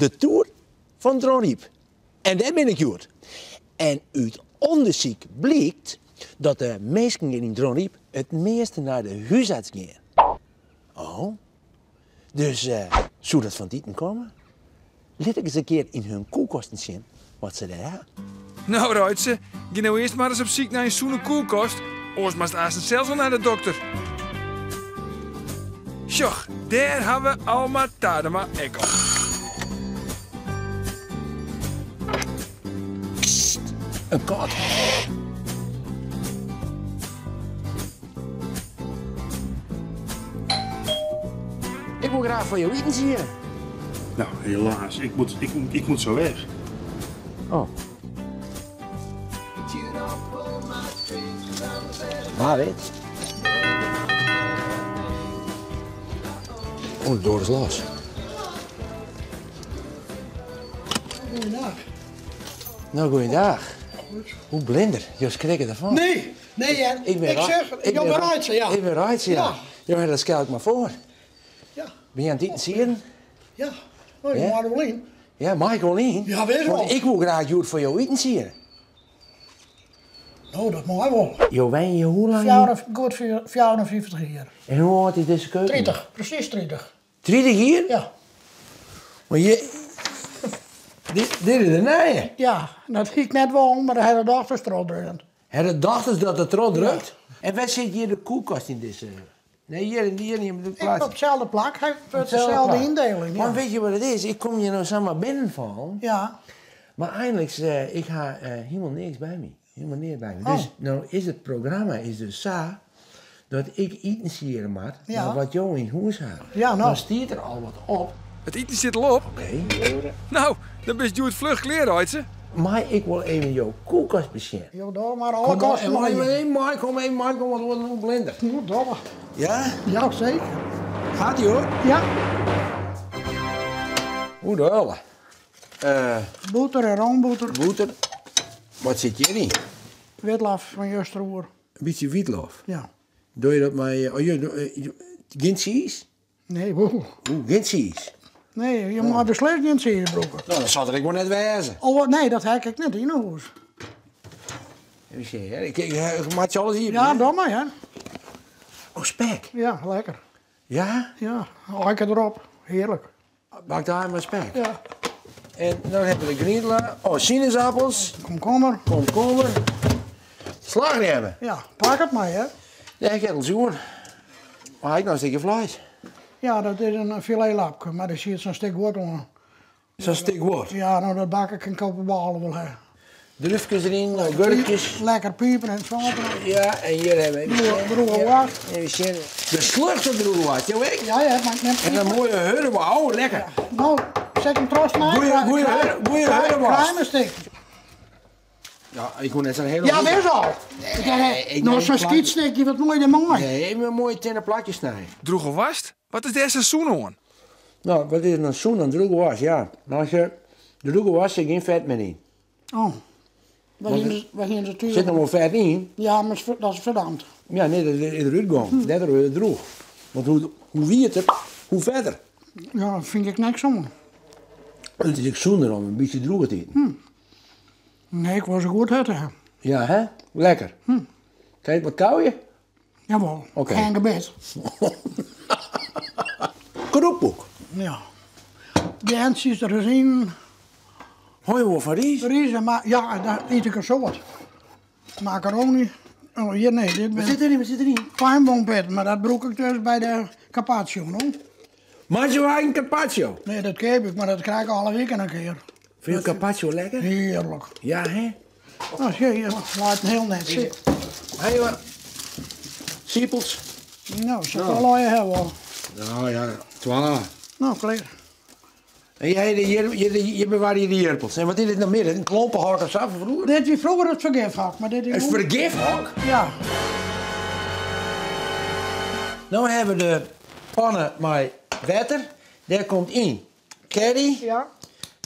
de Tour van Dronriep. En daar ben ik goed. En uit onderzoek blijkt dat de mensen in Dronriep het meeste naar de huisarts gaan. Oh, dus zou dat van dieten komen? Laat ik eens een keer in hun koelkasten zien wat ze daar hebben. Nou, Ruitse, ga nou eerst maar eens op zoek naar een zoene koelkast. Oors maar eens zelfs wel naar de dokter. Sjoch, daar hebben we Alma Tadema ook op. Een kat. Ik wil graag van jou eten zien. Nou, helaas. Ik moet zo weg. Oh. Maar weet. Oh, de deur is los. Goeiedag. Nou, goeiedag. Hoe blinder? Je schrikken ervan. Nee, Jan. Ik ben Raitse, ja. Ik ben Raitse, ja. Ja, dat stel ik me voor. Ja. Ben je aan het eten zien? Ja. Oh, je Ja? mag er wel in. Ja, mag ik wel in? Ja, wees wel. Want ik wil graag Joert voor jou eten zien. Nou, dat mag wel. Jo, wen je hoe lang? hier? Goed 54 jaar. En hoe oud is deze keuken? 30, precies 30. 30 hier? Ja. Maar je... dit is de nije. Ja, dat zie ik net wel, maar de hele dag verstrooid erin. Heb je dacht dat het erop drukt? En waar zit hier de koelkast in deze... Nee, hier niet op de Ik plaats. op dezelfde plak, hij heeft Dezelfde dezelfde plak. indeling. Maar Ja. weet je wat het is? Ik kom hier nou samen binnenvallen. Ja. Maar eindelijk, ik ga helemaal niks bij me. Helemaal niks bij me. Oh. Dus nou is het programma is dus zo dat ik eten moet Ja. naar wat jou in huis hebt. Ja, nou. Dan stiert er al wat op. Het eten zit al op. Oké. Nou, dan best je het vlug kleren, Ruitse. Maar ik wil even jouw koelkast bezien. Jo, door maar alle Kom maar, kosten maar in. kom even, want het wordt een blender. Ja, door. Ja? Ja, zeker. Gaat ie hoor. Ja. Hoe de helle. Boter en roomboter. Boter. Wat zit hierin? Witlaf van Justeroer. Een beetje wietlof. Ja. Doe je dat maar... geen cheese? Nee, woe. Oeh, geen cheese. Nee, je mag beslist niet zien, broeken. Nou, dat zal er ik wel net wezen. Oh, nee, dat heb ik niet in huis. Even zien, hè. Ik maak je alles hier. Ja, hè? doe maar, ja. Oh, spek. Ja, lekker. Ja? Ja, lekker erop. Heerlijk. Bak daar maar spek. Ja. En dan hebben we griendelen. Oh, sinaasappels. Komkommer. Komkommer. Slagroom. Ja, pak het maar, hè. Ja, ik heb het zoen. Maar ik nou een stukje vlees. Ja, dat is een filetlapje, maar er zit zo'n stuk woord onder. Zo'n stuk woord. Ja, nou, dat bak ik een kopenballen wel, hè. Drufjes erin, nou, gurkjes. Lekker piepen en zouten. Ja, en hier hebben we... Droge was. Even zien. De slurfse droge was, je weet. Ja, ja, maar net. En een mooie hurwe. Oh, lekker. Nou, zet hem trots naar. Goeie hurwe. Kleine stuk. Ja, ik moet net zo'n hele... Ja, wees al. ik Nou, neem zo'n plaatje. skietstukje, wat mooi en mooi. Nee, even een mooie tinnen plakjes snijden. Droege wast? Wat is deze seizoen aan? Nou, wat is een zoen? Een droge was, ja. Maar als je... De droge was zit geen vet meer in. Oh. Waar gingen ze Er zit natuurlijk. nog wel vet in. Ja, maar dat is verdampt. Ja, nee, dat is eruit gegaan. Dat is het droog. Want hoe wiet het, hoe verder. Ja, dat vind ik niks om. Het is ook zonder om een beetje droog te eten. Nee, ik was een goed hebben. Ja, hè? Lekker. Kijk, wat kou je? Jawel, Oké. geen gebed. Kroepboek. Ja. De ends is er gezien. Hoi, je wel van Ries? Riezen, maar ja, daar eet ik een soort. Macaroni. Oh, hier, nee, dit Wat is zit erin? Wat zit erin? pijnboompit, maar dat broek ik dus bij de carpaccio, no? Maak je wel een carpaccio? Nee, dat keep ik, maar dat krijg ik alle weken een keer. Vind je carpaccio lekker? Heerlijk. Ja, hè? Nou, zie je, laat het heel net zitten. Hé, wat? Siepels? Nou, ze wel je hebben. Nou ja, 12. Nou, klaar. En jij, je bewaart hier de jerpels. En wat is dit nou meer? Een klompenhak of zo van vroeger? Dit is vroeger het vergifhak, maar dit is... Een vergifhak? Ja. Nou hebben we de pannen met water. Daar komt in curry, Ja.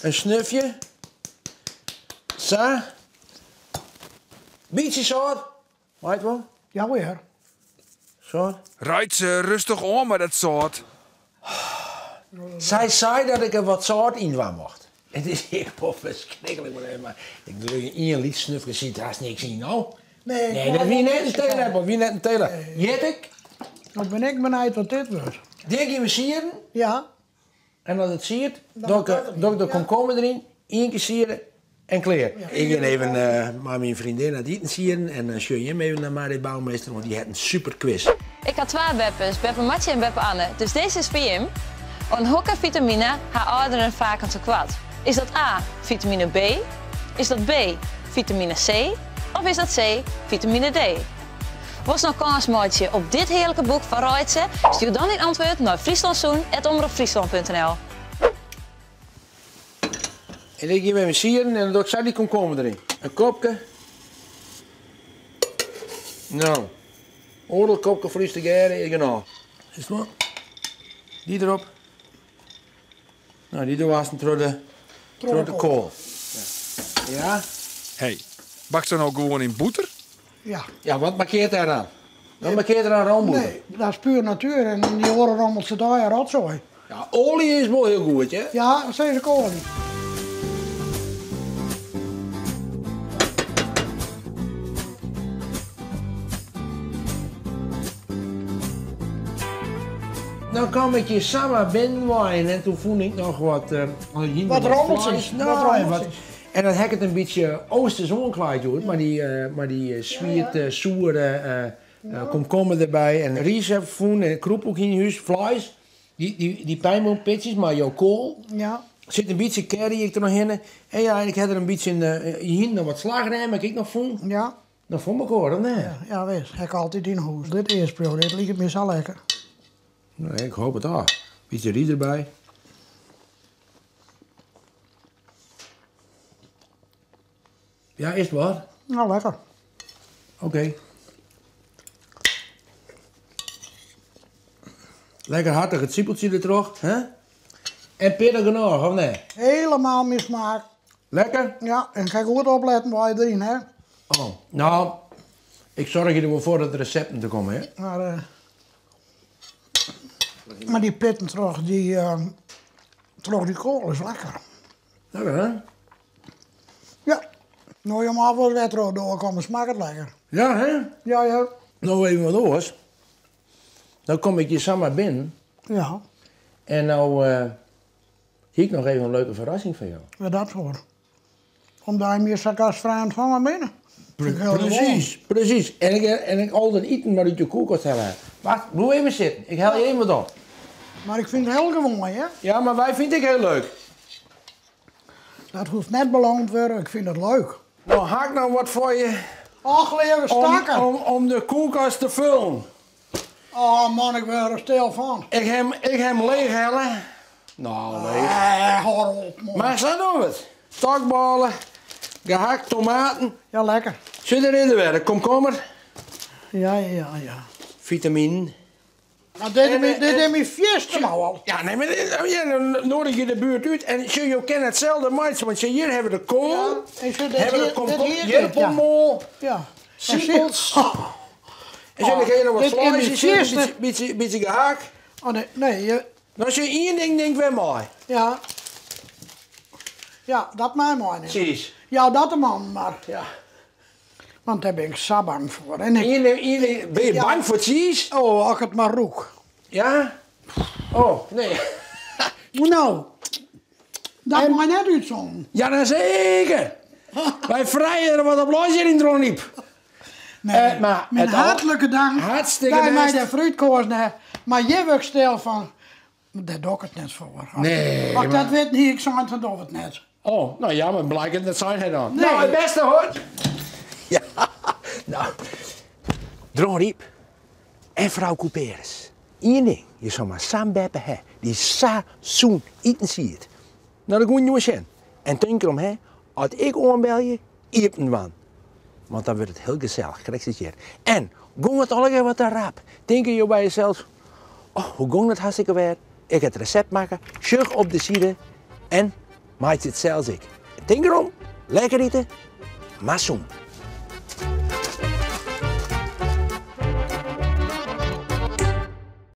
een snufje, zo, beetje zout, weet je wel, Ja, weer. zout. Ruitse rustig om met dat soort. Zij zei dat ik er wat zout in waar mocht. Het is heel verschrikkelijk, maar ik doe je één lied snuffelen, ziet daar is niks in, nou. Nee, dat wie net een telen hebben, wie net een telen. Jet ik? Dan ben ik benieuwd wat dit wordt. Dik in mijn sieren, Ja. en als het siert, doe ik de komkommer erin, één keer sieren en klaar. Ik ga even maar mijn vriendin naar het eten sieren en stuur je hem even naar Marit Bouwmeester, want die heeft een super quiz. Ik had twee beppes, Beppe Matje en Beppe Anne, dus deze is voor hem. En welke vitamine haar ouderen vaak te kwaad? Is dat A, vitamine B? Is dat B, vitamine C? Of is dat C, vitamine D? Was nog kans maatje op dit heerlijke boek van Reitze? Stuur dan in antwoord naar frieslandzoen@omroepfriesland.nl. En ik geef even sieren en dan doe ik zo die komkommer erin. Een kopje. Nou, oordeel kopje vries te garen, genau. Is het wel? Die erop. Nou, die doen we als door de kool. Ja? Hey, bakt ze nou gewoon in boter? Ja. Ja, wat markeert daar aan? Wat markeert er aan roomboter? Nee, dat is puur natuur en die horen allemaal ze daar rotzooi. Ja, olie is wel heel goed, hè? Ja, zeker kolen. Dan kwam ik hier samen binnenwaaien en toen voelde ik nog wat... Wat rommeltjes. En dan heb ik het een beetje oosters ongelijk door, maar die zwiert, zoere komkommer erbij en ries heb gevonden en kroep ook in je huis, vlees, die pijnboompisjes, maar jouw kool. Ja. Zit een beetje curry ik er nog in. En ja, en ik had er een beetje hier nog wat slagerij, maar ik nog vond. Ja. Dat vond ik hoor, nee. Ja, wees. Ik altijd in huis. Dit eerste dit ligt me zo lekker. Nee, ik hoop het al. Beetje ries erbij. Ja, is het wat? Nou, lekker. Oké. Lekker hartig het siepeltje er terug, hè? En pittig genoeg, of nee? Helemaal mismaak. Lekker? Ja, en ga goed opletten waar je erin, hè. Oh, nou, ik zorg er wel voor dat de recepten te komen, hè? Maar die pitten terug, die kool is lekker. Lekker, hè? Ja. Nou, je maar voor retro doorkomen, smaakt het lekker. Ja, hè? Ja, ja. Nou, even wat oors. Dan kom ik hier samen binnen. Ja, En nou, zie ik nog even een leuke verrassing van jou. wat dat voor. Omdat je meer gastvrij ontvangen binnen. Precies. En ik al dat eten maar uit je koelkast hebben. Wacht, doe even zitten. Ik haal je even wat op. Maar ik vind het heel gewoon, hè. Ja, maar wij vinden ik heel leuk. Dat hoeft net beloond te worden, ik vind het leuk. Nou, haak nou wat voor je Och, leven stakken. om de koelkast te vullen. Oh man, ik ben er stil van. Ik heb hem leeg hellen. Nou, leeg. Hoor op, man. Maar zo doen we het. Stokballen, gehakt tomaten. Ja, lekker. Zit erin weer, komkommer. Ja. Vitamine. Nou, dit is mijn fiesta nou al. Ja, nee, maar dan nodig je de buurt uit en je kent hetzelfde maatje, want hier hebben we de kool, Ja, en zo dit hebben we hier- komkommer, dit hier, jerpelmol, Ja. siepels. En zo ga je nog wat dit in vleesjes de in, fiesta. beetje gehakt. Oh nee, Nou, als je één ding denkt, weer mooi. ja. Ja, dat mij mooi niet. Precies. Ja, dat de man, maar. Ja. Want daar ben ik zo bang voor. En Ben je Ja. bang voor cheese? oh, als ik het maar roek. Ja? Oh, nee. Nou, dat mag net uitzonden. Ja, dan zeker. Wij vrijen er wat op losje in Drondiep. Nee, maar mijn het al- hartelijke dank hartstikke dat je mij best. de fruitkoers hebt. Maar je wordt stil van, daar doe ik het net voor. Nee, Als ik maar- dat weet niet, ik zei het, dan doe ik het net. Oh, nou ja, maar blijkbaar dat zijn hij dan. Nee. Nou, het beste hoor. Ja, nou. Dronriep en vrouw Couperus. Eén ding, je zou maar samen beppen hebben. Die seizoen eten ziet. Nou, dat moet je niet zien. En denk erom, hè, als ik aanbel je, eten van. Want dan wordt het heel gezellig, gerechtseerd. En, ging het allemaal wat te rap. Denk je bij jezelf, oh, hoe ging het hartstikke weer? Ik het recept maken, schuig op de side en maak het zelfs ik. Denk erom, lekker eten, maar zoen.